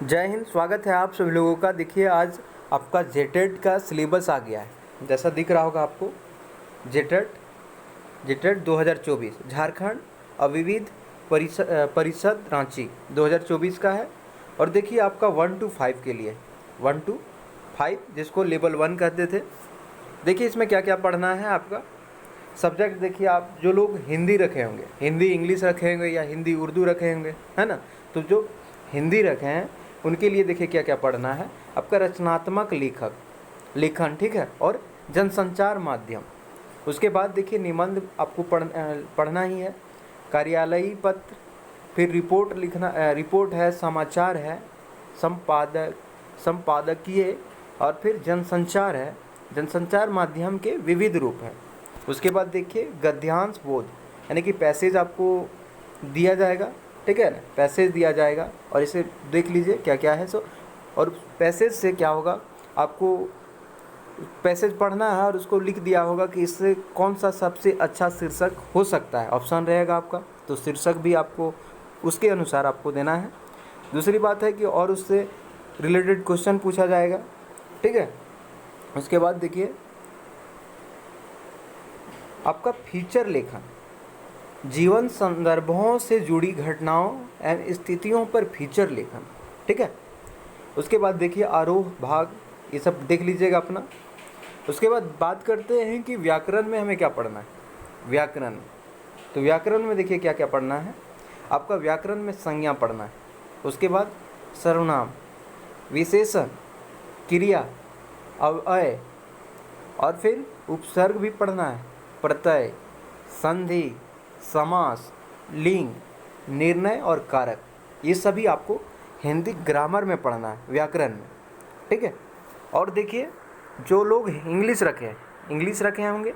जय हिंद। स्वागत है आप सभी लोगों का। देखिए आज आपका जेटेट का सिलेबस आ गया है, जैसा दिख रहा होगा आपको। जेटेट जेटेट 2024 झारखंड अविविध परिषद रांची 2024 का है। और देखिए आपका 1 to 5 के लिए 1 to 5 जिसको लेवल 1 कहते थे। देखिए इसमें क्या क्या पढ़ना है आपका सब्जेक्ट। देखिए आप जो लोग हिंदी रखे होंगे, हिंदी इंग्लिश रखे होंगे या हिंदी उर्दू रखे होंगे, है ना। तो जो हिंदी रखे हैं उनके लिए देखिए क्या क्या पढ़ना है आपका। रचनात्मक लेखन, ठीक है, और जनसंचार माध्यम। उसके बाद देखिए निबंध आपको पढ़ना ही है। कार्यालयी पत्र, फिर रिपोर्ट लिखना, रिपोर्ट है, समाचार है, संपादकीय, और फिर जनसंचार है। जनसंचार माध्यम के विविध रूप है। उसके बाद देखिए गद्यांश बोध, यानी कि पैसेज आपको दिया जाएगा, ठीक है ना, पैसेज दिया जाएगा और इसे देख लीजिए क्या क्या है सो। और पैसेज से क्या होगा, आपको पैसेज पढ़ना है और उसको लिख दिया होगा कि इससे कौन सा सबसे अच्छा शीर्षक हो सकता है। ऑप्शन रहेगा आपका, तो शीर्षक भी आपको उसके अनुसार आपको देना है। दूसरी बात है कि और उससे रिलेटेड क्वेश्चन पूछा जाएगा, ठीक है। उसके बाद देखिए आपका फीचर लेखन, जीवन संदर्भों से जुड़ी घटनाओं एवं स्थितियों पर फीचर लेखन, ठीक है। उसके बाद देखिए आरोह भाग, ये सब देख लीजिएगा अपना। उसके बाद बात करते हैं कि व्याकरण में हमें क्या पढ़ना है। व्याकरण, तो व्याकरण में देखिए क्या क्या पढ़ना है आपका। व्याकरण में संज्ञा पढ़ना है। उसके बाद सर्वनाम, विशेषण, क्रिया, अव्यय, और फिर उपसर्ग भी पढ़ना है, प्रत्यय, संधि, समास, लिंग, निर्णय और कारक। ये सभी आपको हिंदी ग्रामर में पढ़ना है, व्याकरण में, ठीक है। और देखिए जो लोग इंग्लिश रखे होंगे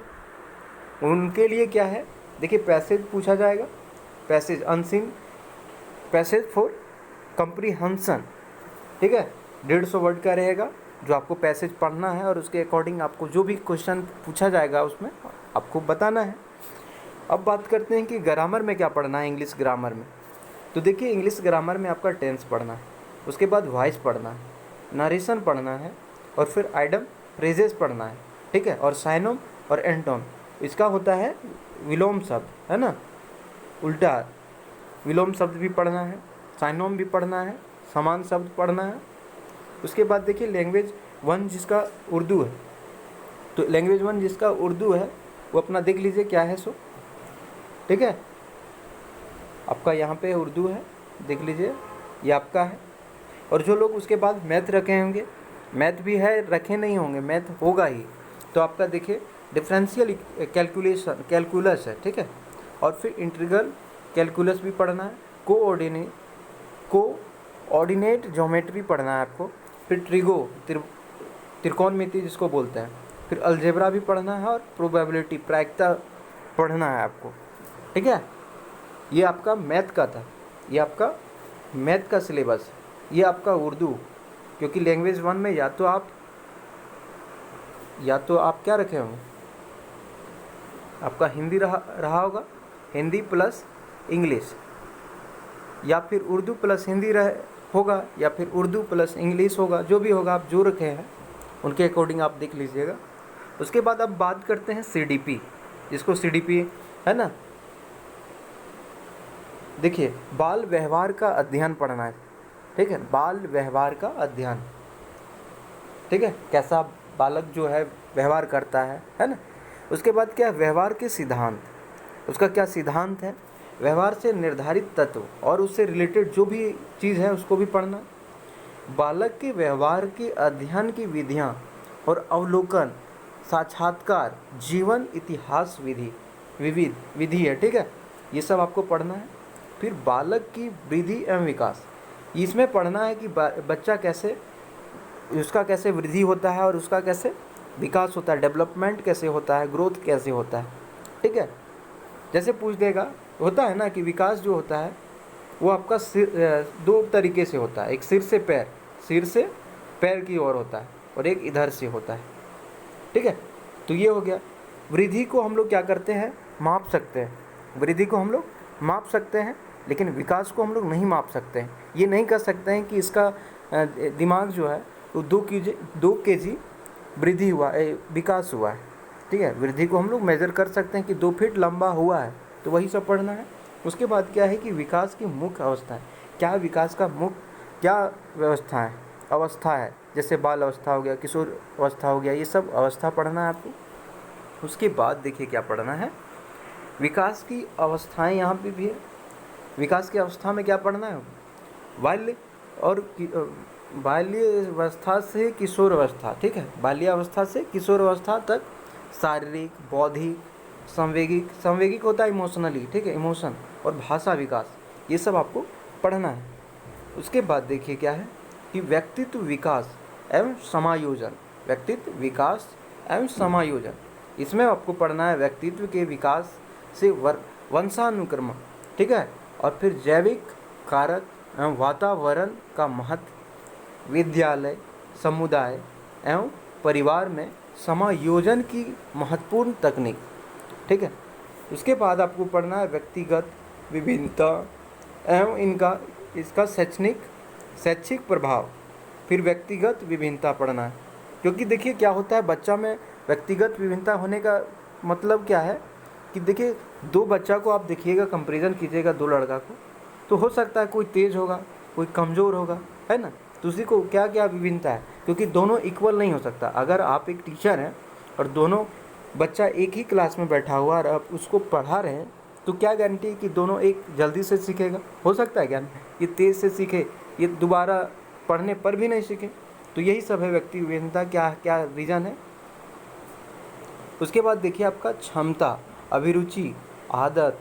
उनके लिए क्या है, देखिए पैसेज पूछा जाएगा। Passage unseen, passage for comprehension, ठीक है, 150 वर्ड का रहेगा जो आपको पैसेज पढ़ना है। और उसके अकॉर्डिंग आपको जो भी क्वेश्चन पूछा जाएगा उसमें आपको बताना है। अब बात करते हैं कि ग्रामर में क्या पढ़ना है। इंग्लिश ग्रामर में तो देखिए इंग्लिश ग्रामर में आपका टेंस पढ़ना है। उसके बाद वॉइस पढ़ना है, नरेशन पढ़ना है, और फिर आइडम फ्रेजेस पढ़ना है, ठीक है। और साइनोम और एंटोन, इसका होता है विलोम शब्द, है ना, उल्टा विलोम शब्द भी पढ़ना है, साइनोम भी पढ़ना है, समान शब्द पढ़ना है। उसके बाद देखिए लैंग्वेज 1 जिसका उर्दू है, तो लैंग्वेज 1 जिसका उर्दू है वो अपना देख लीजिए क्या है सो, ठीक है। आपका यहाँ पे उर्दू है, देख लीजिए ये आपका है। और जो लोग उसके बाद मैथ रखे होंगे, मैथ भी है, रखे नहीं होंगे, मैथ होगा ही, तो आपका देखिए डिफरेंशियल कैलकुलस है, ठीक है। और फिर इंटीग्रल कैलकुलस भी पढ़ना है, कोऑर्डिनेट ज्योमेट्री पढ़ना है आपको, फिर त्रिकोणमिति जिसको बोलते हैं, फिर अलजेब्रा भी पढ़ना है, और प्रोबेबिलिटी प्रायिकता पढ़ना है आपको, ठीक है। ये आपका मैथ का था, ये आपका मैथ का सिलेबस, ये आपका उर्दू, क्योंकि लैंग्वेज 1 में या तो आप क्या रखे होंगे, आपका हिंदी रहा होगा, हिंदी प्लस इंग्लिश, या फिर उर्दू प्लस हिंदी होगा, या फिर उर्दू प्लस इंग्लिश होगा, जो भी होगा आप जो रखे हैं उनके अकॉर्डिंग आप देख लीजिएगा। उसके बाद अब बात करते हैं CDP, जिसको CDP है ना। देखिए बाल व्यवहार का अध्ययन पढ़ना है, ठीक है, बाल व्यवहार का अध्ययन, ठीक है, कैसा बालक जो है व्यवहार करता है ना। उसके बाद क्या है, व्यवहार के सिद्धांत, उसका क्या सिद्धांत है, व्यवहार से निर्धारित तत्व और उससे रिलेटेड जो भी चीज़ है उसको भी पढ़ना। बालक के व्यवहार के अध्ययन की विधियाँ और अवलोकन, साक्षात्कार, जीवन इतिहास विविध विधि है, ठीक है, ये सब आपको पढ़ना है। फिर बालक की वृद्धि एवं विकास, इसमें पढ़ना है कि बच्चा कैसे, उसका कैसे वृद्धि होता है और उसका कैसे विकास होता है, डेवलपमेंट कैसे होता है, ग्रोथ कैसे होता है, ठीक है। जैसे पूछ देगा, होता है ना कि विकास जो होता है वो आपका दो तरीके से होता है, एक सिर से पैर की ओर होता है, और एक इधर से होता है, ठीक है। तो ये हो गया। वृद्धि को हम लोग क्या करते हैं, माप सकते हैं, वृद्धि को हम लोग माप सकते हैं, लेकिन विकास को हम लोग नहीं माप सकते हैं। ये नहीं कर सकते हैं कि इसका दिमाग जो है वो 2 kg वृद्धि हुआ विकास हुआ है। ठीक है, वृद्धि को हम लोग मेज़र कर सकते हैं कि 2 फीट लंबा हुआ है, तो वही सब पढ़ना है। उसके बाद क्या है कि विकास की मुख्य अवस्था है, क्या विकास का मुख्य क्या अवस्था है, जैसे बाल अवस्था हो गया, किशोर अवस्था हो गया, ये सब अवस्था पढ़ना है आपको। उसके बाद देखिए क्या पढ़ना है, विकास की अवस्थाएं यहाँ पे भी है। विकास की अवस्था में क्या पढ़ना है, बाल्य और बाल्यावस्था से किशोर अवस्था। ठीक है, बाल्यावस्था से किशोर अवस्था तक शारीरिक, बौद्धिक, संवेगिक होता है इमोशनली, ठीक है, इमोशन, और भाषा विकास, ये सब आपको पढ़ना है। उसके बाद देखिए क्या है कि व्यक्तित्व विकास एवं समायोजन, व्यक्तित्व विकास एवं समायोजन, इसमें आपको पढ़ना है व्यक्तित्व के विकास से वंशानुक्रम, ठीक है, और फिर जैविक कारक एवं वातावरण का महत्व, विद्यालय, समुदाय एवं परिवार में समायोजन की महत्वपूर्ण तकनीक। ठीक है, उसके बाद आपको पढ़ना है व्यक्तिगत विभिन्नता एवं इसका शैक्षिक प्रभाव। फिर व्यक्तिगत विभिन्नता पढ़ना है, क्योंकि देखिए क्या होता है बच्चा में व्यक्तिगत विभिन्नता होने का मतलब क्या है कि देखिए 2 बच्चा को आप देखिएगा, कंपैरिजन कीजिएगा 2 लड़का को, तो हो सकता है कोई तेज़ होगा, कोई कमज़ोर होगा, है ना। तो उसी को क्या क्या विभिन्नता है, क्योंकि दोनों इक्वल नहीं हो सकता। अगर आप एक टीचर हैं और दोनों बच्चा एक ही क्लास में बैठा हुआ और आप उसको पढ़ा रहे हैं, तो क्या गारंटी है कि दोनों एक जल्दी से सीखेगा? हो सकता है क्या ये तेज़ से सीखे, ये दोबारा पढ़ने पर भी नहीं सीखे। तो यही सब है व्यक्ति विभिन्नता, क्या क्या रीज़न है। उसके बाद देखिए आपका क्षमता, अभिरुचि, आदत,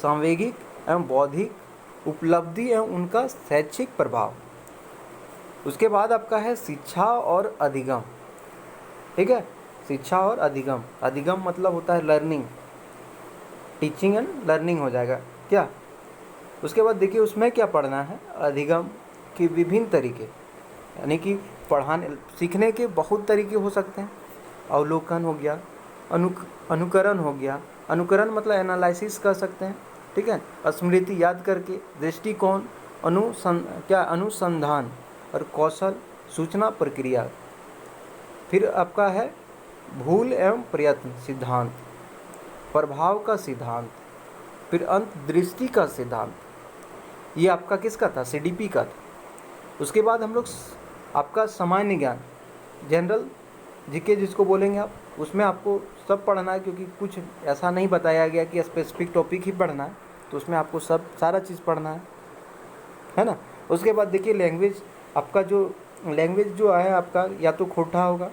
सांवेगिक एवं बौद्धिक उपलब्धि एवं उनका शैक्षिक प्रभाव। उसके बाद आपका है शिक्षा और अधिगम। ठीक है, शिक्षा और अधिगम, अधिगम मतलब होता है लर्निंग, टीचिंग एंड लर्निंग हो जाएगा क्या। उसके बाद देखिए उसमें क्या पढ़ना है, अधिगम के विभिन्न तरीके, यानी कि सीखने के बहुत तरीके हो सकते हैं। अवलोकन हो गया, अनुकरण हो गया, अनुकरण मतलब एनालिसिस कर सकते हैं। ठीक है, स्मृति याद करके, दृष्टिकोण, अनुसंधान और कौशल, सूचना प्रक्रिया। फिर आपका है भूल एवं प्रयत्न सिद्धांत, प्रभाव का सिद्धांत, फिर अंतर्दृष्टि का सिद्धांत। ये आपका किसका था, CDP का था। उसके बाद हम लोग आपका सामान्य ज्ञान, जनरल जीके जिसको बोलेंगे आप, उसमें आपको सब पढ़ना है, क्योंकि कुछ ऐसा नहीं बताया गया कि स्पेसिफिक टॉपिक ही पढ़ना है, तो उसमें आपको सारा चीज़ पढ़ना है ना। उसके बाद देखिए लैंग्वेज, आपका जो लैंग्वेज जो है आपका या तो खोटा होगा,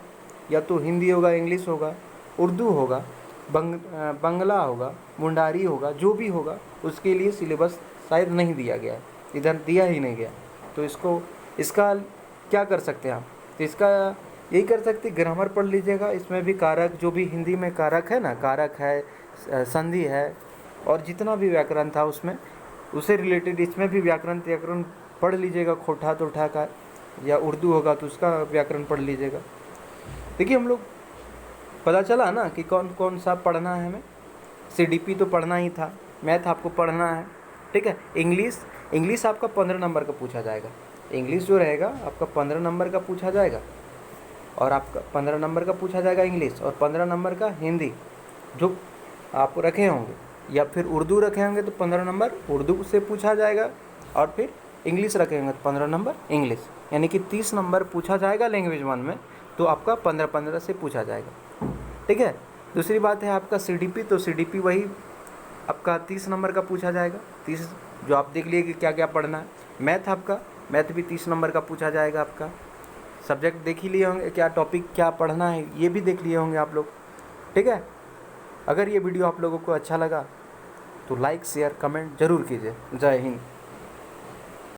या तो हिंदी होगा, इंग्लिश होगा, उर्दू होगा, बंगला होगा, मुंडारी होगा, जो भी होगा उसके लिए सिलेबस शायद नहीं दिया गया है, इधर दिया ही नहीं गया। तो इसका क्या कर सकते हैं आप, तो इसका यही कर सकते, ग्रामर पढ़ लीजिएगा। इसमें भी कारक, जो भी हिंदी में कारक है ना, कारक है, संधि है, और जितना भी व्याकरण था उसमें उससे रिलेटेड इसमें भी व्याकरण पढ़ लीजिएगा, खोटा तोठा का, या उर्दू होगा तो उसका व्याकरण पढ़ लीजिएगा। देखिए हम लोग पता चला ना कि कौन कौन सा पढ़ना है हमें। CDP तो पढ़ना ही था, मैथ आपको पढ़ना है। ठीक है, इंग्लिश आपका 15 नंबर का पूछा जाएगा। इंग्लिश जो रहेगा आपका 15 नंबर का पूछा जाएगा, और आपका 15 नंबर का पूछा जाएगा इंग्लिश, और 15 नंबर का हिंदी जो आप रखे होंगे, या फिर उर्दू रखे होंगे तो 15 नंबर उर्दू से पूछा जाएगा, और फिर इंग्लिश रखे होंगे तो 15 नंबर इंग्लिश, यानी कि 30 नंबर पूछा जाएगा लैंग्वेज 1 में, तो आपका 15-15 से पूछा जाएगा। ठीक है, दूसरी बात है आपका CDP, तो CDP वही आपका 30 नंबर का पूछा जाएगा। 30 जो आप देख लिए कि क्या क्या पढ़ना है। मैथ भी 30 नंबर का पूछा जाएगा। आपका सब्जेक्ट देख ही लिए होंगे, क्या टॉपिक क्या पढ़ना है ये भी देख लिए होंगे आप लोग। ठीक है, अगर ये वीडियो आप लोगों को अच्छा लगा तो लाइक शेयर कमेंट ज़रूर कीजिए। जय हिंद।